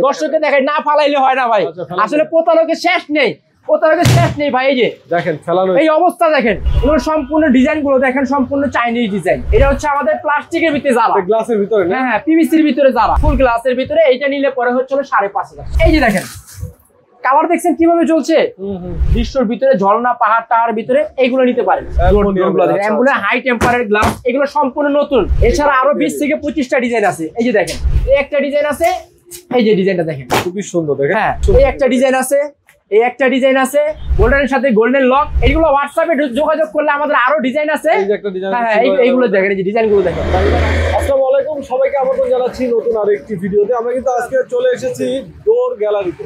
দর্শককে দেখাই, না ফালাইলে হয় না ভাই। আসলে প্রতারকের শেষ নেই, প্রতারকের শেষ নেই ভাই। এই যে দেখেন ফেলানো, এই অবস্থা দেখেন, এগুলো সম্পূর্ণ ডিজাইন গুলো দেখেন, সম্পূর্ণ চাইনিজ ডিজাইন। এটা হচ্ছে আমাদের প্লাস্টিকের ভিতরে যারা, গ্লাসের ভিতরে, হ্যাঁ পিভিসির ভিতরে যারা, ফুল গ্লাসের ভিতরে। এইটা নিলে পরে হচ্ছে 5,500। এই যে দেখেন কালার দেখছেন কিভাবে চলছে, দৃশ্যর ভিতরে ঝর্ণা পাহাড় টাহার ভিতরে এইগুলো নিতে পারেন। হাই টেম্পারের গ্লাস, এগুলো সম্পূর্ণ নতুন। এছাড়া আরো 20 থেকে 25টা ডিজাইন আছে। এই যে দেখেন এই একটা ডিজাইন আছে, এই যে ডিজাইনটা দেখেন খুবই সুন্দর দেখেন। হ্যাঁ এই একটা ডিজাইন আছে, এই একটা ডিজাইন আছে গোল্ডেনের সাথে গোল্ডেন লক। এগুলো হোয়াটসঅ্যাপে যোগাযোগ করলে আমাদের আরো ডিজাইন আছে। হ্যাঁ এইগুলো দেখেন, এই যে ডিজাইনগুলো দেখেন। আসসালামু আলাইকুম, সবাইকে আমন্ত্রণ জানাচ্ছি নতুন আরেকটি ভিডিওতে। আমরা কিন্তু আজকে চলে এসেছি ডোর গ্যালারিতে।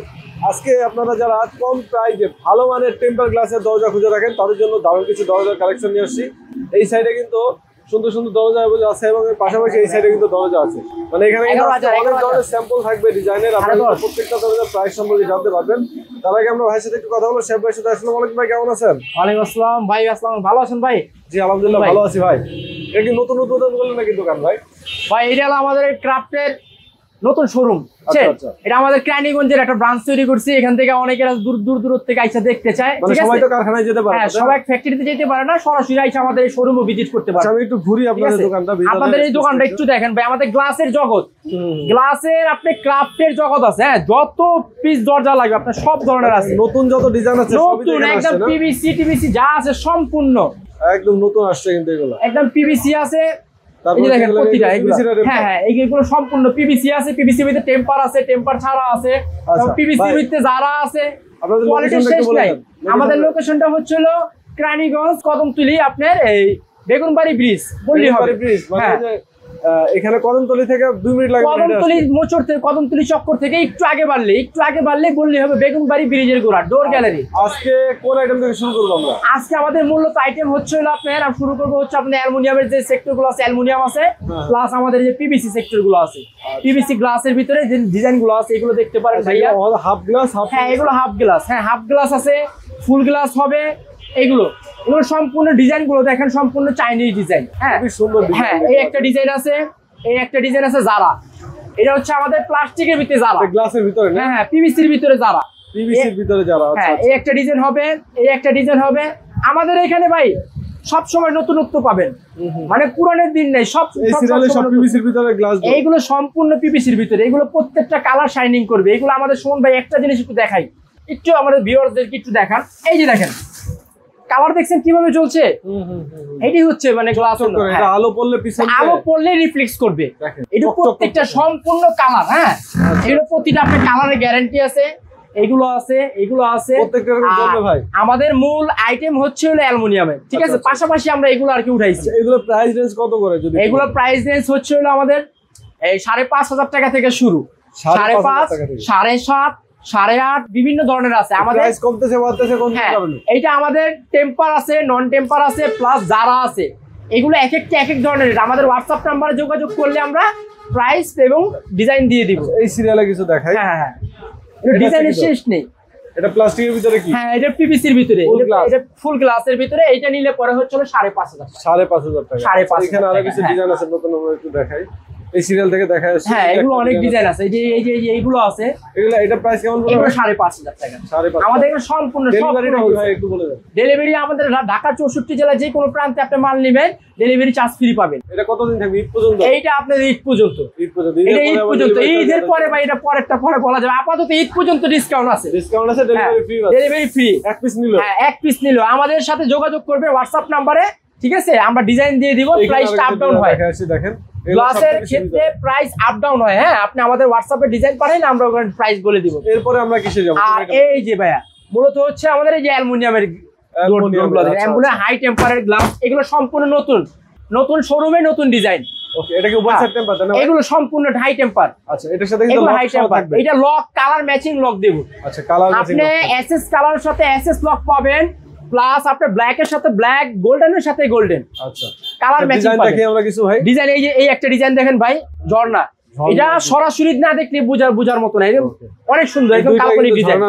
আজকে আপনারা যারা কম প্রাইসে ভালো মানের টেম্পার গ্লাসের দরজা খুঁজে রাখেন, তাদের জন্য দারুণ কিছু দরজার কালেকশন নিয়ে আসছি। এই সাইডে কিন্তু সুন্দর সুন্দর দরজা আছে এবং এর পাশাপাশি এই সাইডে কিন্তু দরজা আছে। মানে এখানে অনেক ধরনের স্যাম্পল থাকবে ডিজাইনের, আপনারা প্রত্যেকটা দরজার প্রাইস সম্পর্কে জানতে পারবেন। তার আগে আমরা ভাইয়ের সাথে একটু কথা বলবো। শেফ ভাইয়ের সাথে। আসসালামু আলাইকুম ভাই, কেমন আছেন? ওয়ালাইকুম আসসালাম ভাই। আসসালাম, ভালো আছেন ভাই? জি আলহামদুলিল্লাহ ভালো আছি ভাই। এটা কি নতুন উদ্বোধন করলেন নাকি দোকান ভাই? ভাই এটা হলো আমাদের ক্রাফটের নতুন শোরুম। এটা আমাদের ক্রানীগঞ্জের একটা ব্রাঞ্চ তৈরি করছি। এখান থেকে অনেকেরা দূর দূর থেকে আইসা দেখতে চায়। সবাই তো কারখানায় যেতে পারে না, সবাই ফ্যাক্টরিতে যেতে পারে না, সরাসরি আইসা আমাদের এই শোরুমও ভিজিট করতে পারে। আমি একটু ঘুরি আপনাদের দোকানটা, আপনাদের এই দোকানটা একটু দেখেন ভাই। আমাদের গ্লাসের জগৎ, গ্লাসের আপনি ক্রাফটের জগৎ আছে। হ্যাঁ যত পিস দরজা লাগবে আপনার সব ধরনের আছে, নতুন যত ডিজাইন আছে নতুন একদম পিভিসি টিভিসি যা আছে সম্পূর্ণ একদম নতুন আসছে কিন্তু এগুলো একদম পিভিসি আছে। এইগুলো সম্পূর্ণ পিভিসি আছে, পিভিসি ভিতরে টেম্পার আছে, টেম্পার ছাড়া আছে, পিভিসি ভিতরে যারা আছে। আমাদের লোকেশনটা হচ্ছিল ক্রানীগঞ্জ কদমতলী, আপনার এই বেগুনবাড়ি ব্রিজ বললেই হবে। এখানে কদমতলী থেকে 2 মিনিট লাগে। কদমতলী মোচড় থেকে, কদমতলী চক্কর থেকে একটু আগে বাড়লে বললেই হবে বেগুনবাড়ি ব্রিজের গোড়া ডোর গ্যালারি। আজকে কোন আইটেম থেকে শুরু করব আমরা? আজকে আমাদের মূলত আইটেম হচ্ছে আপনার, শুরু করবো হচ্ছে আপনার অ্যালুমিনিয়ামের যে সেক্টর গুলো আছে, অ্যালুমিনিয়াম আছে, প্লাস আমাদের যে পিভিসি সেক্টর গুলো আছে। পিভিসি গ্লাসের ভিতরে যে ডিজাইন গুলো আছে এগুলো দেখতে পারেন ভাইয়া। হাফ গ্লাস, হ্যাঁ এগুলো হাফ গ্লাস, হ্যাঁ হাফ গ্লাস আছে, ফুল গ্লাস হবে। এগুলো সম্পূর্ণ ডিজাইন গুলো দেখেন, সম্পূর্ণ চাইনিজ ডিজাইন। হ্যাঁ সুন্দর। হ্যাঁ এই একটা ডিজাইন আছে, এই একটা ডিজাইন আছে যারা। এটা হচ্ছে আমাদের প্লাস্টিকের ভিতরে যারা, গ্লাসের ভিতরে, হ্যাঁ পিভিসির ভিতরে যারা, পিভিসির ভিতরে যারা। হ্যাঁ এই একটা ডিজাইন হবে, এই একটা ডিজাইন হবে। আমাদের এখানে ভাই সব সময় নতুনত্ব পাবেন, মানে পুরানের দিন নেই। সব পিভিসির ভিতরে গ্লাস, এইগুলো সম্পূর্ণ পিভিসির ভিতরে। এগুলো প্রত্যেকটা কালার শাইনিং করবে। এগুলো আমাদের শুনুন ভাই, একটা জিনিস একটু দেখাই, একটু আমাদের ভিউয়ারদেরকে একটু দেখান। এই যে দেখেন কালার দেখছেন কিভাবে চলছে। এটি হচ্ছে মানে গ্লাস, আলো পড়লে পিছনে আলো পড়লে রিফ্লেক্স করবে। এটা প্রত্যেকটা সম্পূর্ণ কালার। হ্যাঁ এগুলো প্রতিটা আপনার কালারের গ্যারান্টি আছে। এগুলো আছে, এগুলো আছে। আমাদের মূল আইটেম হচ্ছে হলো অ্যালুমিনিয়ামের, ঠিক আছে। পাশাপাশি আমরা এগুলো আর কি উঠাইছি। এগুলো প্রাইস রেঞ্জ কত করে? এগুলো প্রাইস রেঞ্জ হচ্ছে হলো আমাদের এই 5,500 টাকা থেকে শুরু। 5,500, 7,500, 8,500 বিভিন্ন ধরনের আছে আমাদের। এইটা আমাদের টেম্পার আছে, নন টেম্পার আছে, প্লাস যারা আছে। এগুলো এক এক ধরনের। আমাদের হোয়াটসঅ্যাপ নাম্বারে যোগাযোগ করলে আমরা প্রাইস এবং ডিজাইন দিয়ে দিব। এই সিরিয়ালে কিছু দেখাই। হ্যাঁ ডিজাইনের শেষ নেই। এটা প্লাস্টিকের ভিতরে কি? হ্যাঁ এটা পিভিসির ভিতরে, এটা ফুল গ্লাসের ভিতরে। এইটা নিলে পরে হচ্ছে 5,500 টাকা। 5,500 টাকা। 5,500। এখানে আরো কিছু ডিজাইন আছে নতুন, আমরা একটু দেখাই। এই সিরিয়াল থেকে দেখা যাচ্ছে। হ্যাঁ এগুলো অনেক ডিজাইন আছে। এই যে এইগুলো আছে, এগুলো এটা প্রাইস কেমন বলবো? 5,500 টাকা। আমাদের এখানে সম্পূর্ণ একটু বলে দেন। ডেলিভারি আমাদের ঢাকা 64 জেলা যে কোনো প্রান্তে আপনি মাল নেবেন, ডেলিভারি চার্জ ফ্রি পাবেন। এটা কতদিন থাকবে? ঈদ পর্যন্ত? এইটা আপনার ঈদ পর্যন্ত। এটা ঈদ পর্যন্ত। ঈদের পরে ভাই এটা পরেরটা পরে বলা যাবে। আপাতত ঈদ পর্যন্ত ডিসকাউন্ট আছে। ডিসকাউন্ট আছে, ডেলিভারি ফ্রি আছে। Delivery free. এক পিস নিলো। হ্যাঁ এক পিস নিলো আমাদের সাথে যোগাযোগ করবে হোয়াটসঅ্যাপ নাম্বারে, ঠিক আছে। আমরা ডিজাইন দিয়ে দিব, প্রাইস আপ ডাউন হয়। দেখেন গ্লাসের ক্ষেত্রে প্রাইস আপ ডাউন হয়। হ্যাঁ আপনি আমাদের হোয়াটসঅ্যাপে ডিজাইন পাঠান, আমরা ওখানে প্রাইস বলে দিব। এরপরে আমরা কিসে যাব? আর এই যে ভাইয়া মূলত হচ্ছে আমাদের এই যে অ্যালুমিনিয়ামের হাই টেম্পারের গ্লাস। এগুলো সম্পূর্ণ নতুন শোরুমে নতুন ডিজাইন। ওকে এটা কি ওভার সাইড টেম্পার না? এগুলো সম্পূর্ণ হাই টেম্পার। আচ্ছা এটার সাথে কিন্তু লক থাকবে। এটা লক কালার ম্যাচিং লক দেব। আচ্ছা কালার ম্যাচিং। আপনি এসএস কালারের সাথে এসএস লক পাবেন, প্লাস আপনার ব্ল্যাক এর সাথে ব্ল্যাক, গোল্ডেনের সাথে গোল্ডেন। আচ্ছা কালার ম্যাচিং পাবেন। দেখি আমরা কিছু ভাই ডিজাইন। এই যে এই একটা ডিজাইন দেখেন ভাই, ঝর্ণা। এটা সরাসরি না দেখলে বুঝার মতো না, অনেক সুন্দর একদম কাল্পনিক ডিজাইন।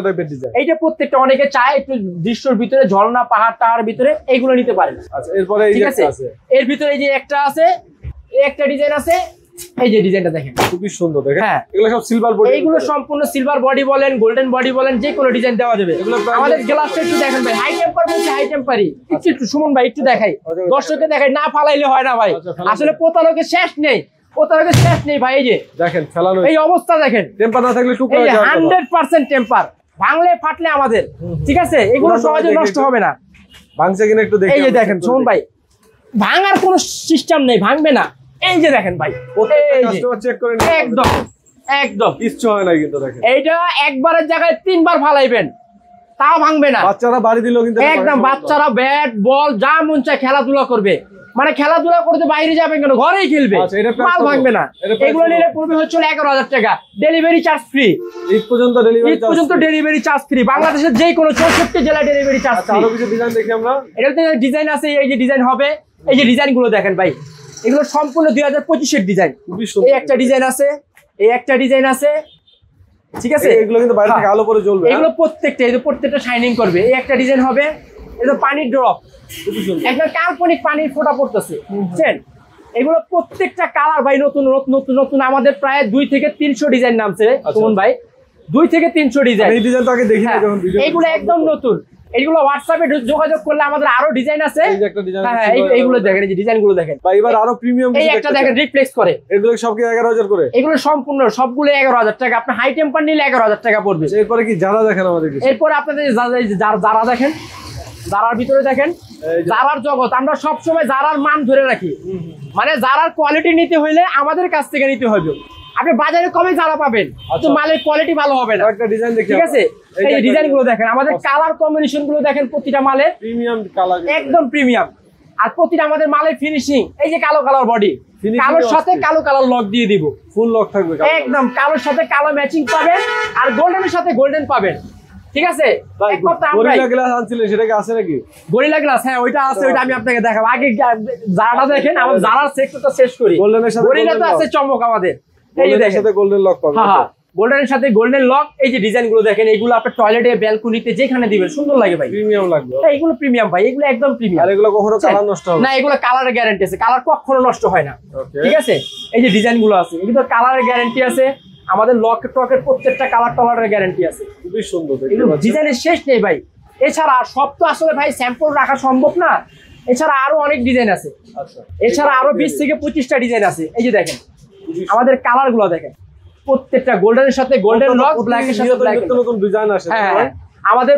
এইটা প্রত্যেকটা অনেকে চায় একটু দৃশ্যের ভিতরে ঝর্ণা পাহাড় টাহার ভিতরে এইগুলো নিতে পারেন। আচ্ছা এরপরে এই যে আছে, এর ভিতরে এই যে একটা আছে, এই একটা ডিজাইন আছে, এই যে ডিজাইনটা দেখেন, খুবই সুন্দর দেখেন। হ্যাঁ, এগুলো সব সিলভার বডি, এইগুলো সম্পূর্ণ সিলভার বডি বলেন, গোল্ডেন বডি বলেন, যে কোনো ডিজাইন দেওয়া যাবে। আমাদের গ্লাসটা একটু দেখেন ভাই, হাই টেম্পার বলছে, হাই টেম্পারই। একটু সুমন ভাই একটু দেখাই, দর্শককে দেখাই, না ফালাইলে হয় না ভাই। আসলে প্রতারকের শেষ নেই, প্রতারকের শেষ নেই ভাই। এই যে দেখেন ফেলানো, এই অবস্থা দেখেন, টেম্পার না থাকলে টুকরো হয়ে যাবে। 100% টেম্পার, ভাঙলে ফাটলে আমাদের, ঠিক আছে, এগুলো সহজে নষ্ট হবে না। ভাঙছে কিনা একটু দেখি। এই যে দেখেন সুমন ভাই, ভাঙার কোনো সিস্টেম নেই, ভাঙবে না। এই যে দেখেন ভাই, কাস্টমার চেক করে নিন, একদম একদম কিচ্ছু হয় না কিন্তু দেখেন। এইটা একবারের জায়গায় 3 বার ফালাইবেন, তাও ভাঙবে না। বাচ্চারা বাড়ি দিলেও কিন্তু একদম, বাচ্চারা ব্যাট বল যা মন চায় খেলাধুলা করবে, মানে খেলাধুলা করতে বাইরে যাবেন কেন, ঘরেই খেলবে, মাল ভাঙবে না। এগুলো নিলে পড়বে হচ্ছে 11,000 টাকা, ডেলিভারি চার্জ ফ্রি। ঈদ পর্যন্ত ডেলিভারি চার্জ ফ্রি, বাংলাদেশের যে কোনো 64 জেলায় ডেলিভারি চার্জ ফ্রি। আরো কিছু ডিজাইন দেখি আমরা। এটাতে ডিজাইন আছে, এই যে ডিজাইন হবে, এই যে ডিজাইন গুলো দেখেন ভাই, এগুলো সম্পূর্ণ 2025 এর ডিজাইন। এই একটা ডিজাইন আছে, এই একটা ডিজাইন আছে, ঠিক আছে। এগুলো কিন্তু বাইরে থেকে আলো পরে জ্বলবে, এগুলো প্রত্যেকটা শাইনিং করবে। এই একটা ডিজাইন হবে, এটা পানির ড্রপ, একটা কাল্পনিক পানির ফোঁটা পড়তেছে, বুঝছেন। এগুলো প্রত্যেকটা কালার ভাই নতুন নতুন নতুন, আমাদের প্রায় 2 থেকে 300 ডিজাইন নামছে সুমন ভাই, 2 থেকে 300 ডিজাইন। এই ডিজাইন তো আগে দেখি না যখন ভিডিও, এগুলো একদম নতুন। এইগুলো হোয়াটসঅ্যাপে যোগাযোগ করলে আমাদের আরো ডিজাইন আছে। এই যে একটা ডিজাইন, হ্যাঁ এইগুলো দেখেন, এই যে ডিজাইনগুলো দেখেন ভাই, এবার আরো প্রিমিয়াম এই একটা দেখেন, রিফ্লেক্স করে। এগুলো সব কি 11,000 করে? এগুলো সম্পূর্ণ সবগুলো 11,000 টাকা। আপনি হাই টেম্পার নিলে 11,000 টাকা পড়বে। এরপরে কি যারা দেখেন আমাদের, এরপরে আপনাদের যারা দেখেন, যারার ভিতরে দেখেন, যারার জগৎ, আমরা সব সময় যারার মান ধরে রাখি, মানে যারার কোয়ালিটি নিতে হইলে আমাদের কাছ থেকে নিতে হবে। আপনি বাজারে কমে যারা পাবেন, তো মালের কোয়ালিটি ভালো হবে না। একটা ডিজাইন দেখি, ঠিক আছে। এই ডিজাইন গুলো দেখেন, আমাদের কালার কম্বিনেশন গুলো দেখেন, প্রতিটা মালের প্রিমিয়াম কালার, একদম প্রিমিয়াম। আর প্রতিটা আমাদের মালের ফিনিশিং, এই যে কালো কালার বডি, কালোর সাথে কালো কালার লক দিয়ে দিব, ফুল লক থাকবে একদম। কালোর সাথে কালো ম্যাচিং পাবেন, আর গোল্ডেনের সাথে গোল্ডেন পাবেন, ঠিক আছে। গরিলা গ্লাস আনছিলেন, সেটা কি আছে নাকি? গরিলা গ্লাস, হ্যাঁ ওইটা আছে, ওইটা আমি আপনাকে দেখাবো। আগে যারাটা দেখেন, আমার যারার সেক্টরটা শেষ করি। গোল্ডেনের সাথে গরিলা তো আছে চমক আমাদের, এই যে দেখেন, সাথে গোল্ডেন লক পাবেন। হ্যাঁ, গোল্ডেনের সাথে গোল্ডেন লক। এই যে ডিজাইন গুলো দেখেন, এগুলো আপনার টয়লেটে, ব্যালকনিতে যেখানে দিবেন সুন্দর লাগে ভাই, প্রিমিয়াম লাগবে। এইগুলো প্রিমিয়াম ভাই, এগুলো একদম প্রিমিয়াম। আর এগুলো কখনো কালার নষ্ট হবে না, এগুলো কালারের গ্যারান্টি আছে, কালার কখনো নষ্ট হয় না, ঠিক আছে। এই যে ডিজাইন গুলো আছে, এগুলো কালারের গ্যারান্টি আছে, আমাদের লক টকের প্রত্যেকটা কালার টলারের গ্যারান্টি আছে। খুবই সুন্দর, এগুলো ডিজাইনের শেষ নেই ভাই। এছাড়া সব তো আসলে ভাই স্যাম্পল রাখা সম্ভব না, এছাড়া আরো অনেক ডিজাইন আছে। এছাড়া আরো 20 থেকে 25টা ডিজাইন আছে। এই যে দেখেন আমাদের কালার গুলো দেখেন, প্রত্যেকটা গোল্ডেনের সাথে গোল্ডেন লক, ব্ল্যাকের সাথে ব্ল্যাক, নতুন ডিজাইন আসে। হ্যাঁ, আমাদের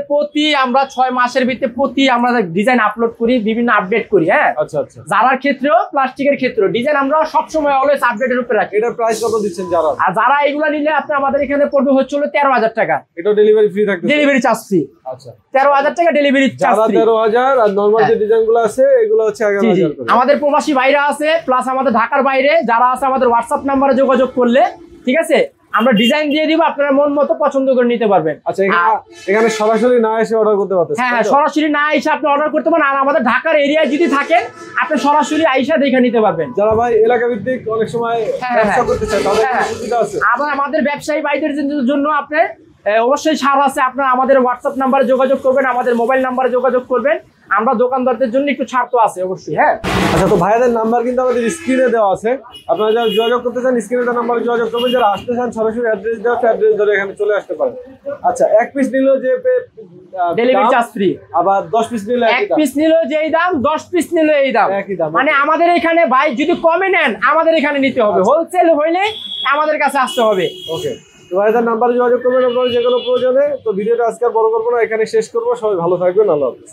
আমরা 6 মাসের ভিতরে আমরা ডিজাইন আপলোড করি, বিভিন্ন আপডেট করি। হ্যাঁ, আচ্ছা আচ্ছা। যারার ক্ষেত্রেও, প্লাস্টিকের ক্ষেত্রেও ডিজাইন আমরা সব সময় অলওয়েজ আপডেটের উপরে রাখি। এটার প্রাইস কত দিচ্ছেন যারা? আর যারা এগুলা নিলে আপনি আমাদের এখানে পড়বে হচ্ছে 13,000 টাকা। এটা ডেলিভারি ফ্রি থাকবে? Delivery charge free. আচ্ছা, 13,000 টাকা ডেলিভারি চার্জ ফ্রি। 13,000। আর নরমাল যে ডিজাইনগুলো আছে এগুলো হচ্ছে 11,000 করে। আমাদের প্রবাসী ভাইরা আছে, প্লাস আমাদের ঢাকার বাইরে যারা আছে, আমাদের হোয়াটসঅ্যাপ নাম্বারে যোগাযোগ করলে, ঠিক আছে, আমরা ডিজাইন দিয়ে দিব, আপনারা মন মতো পছন্দ করে নিতে পারবেন। আচ্ছা, এখানে সরাসরি না এসে অর্ডার করতে পারতেন? হ্যাঁ, সরাসরি না এসে আপনি অর্ডার করতে পারেন। আর আমাদের ঢাকার এরিয়ায় যদি থাকেন, আপনি সরাসরি আইসা দেখে নিতে পারবেন। যারা ভাই এলাকা ভিত্তিক অনেক সময় ব্যবসা করতে চায়, তাদের সুবিধা আছে। আবার আমাদের ব্যবসায়ী ভাইদের জন্য আপনি অবশ্যই ছাড় আছে। আপনারা আমাদের হোয়াটসঅ্যাপ নাম্বারে যোগাযোগ করবেন, আমাদের মোবাইল নাম্বারে যোগাযোগ করবেন। আমরা দোকানদারদের জন্য একটু ছাড় তো আছে অবশ্যই। হ্যাঁ, আচ্ছা, তো ভাইয়াদের নাম্বার কিন্তু আমাদের স্ক্রিনে দেওয়া আছে, আপনারা যারা যোগাযোগ করতে চান স্ক্রিনে দেওয়া নাম্বারে যোগাযোগ করবেন। যারা আসতে চান সরাসরি অ্যাড্রেস দেওয়া, অ্যাড্রেস ধরে এখানে চলে আসতে পারেন। আচ্ছা, এক পিস নিলেও যে ডেলিভারি চার্জ ফ্রি, আবার 10 পিস নিলে এক পিস নিলেও যেই দাম, 10 পিস নিলেও এই দাম, একই দাম। মানে আমাদের এখানে ভাই যদি কমে নেন, আমাদের এখানে নিতে হবে। হোলসেল হইলে আমাদের কাছে আসতে হবে। ওকে, তো ভাইয়াদের নাম্বারে যোগাযোগ করবেন আপনারা যে কোনো প্রয়োজনে। তো ভিডিওটা আজকে আর বড় করবো না, এখানে শেষ করবো। সবাই ভালো থাকবেন, আল্লাহ হাফেজ।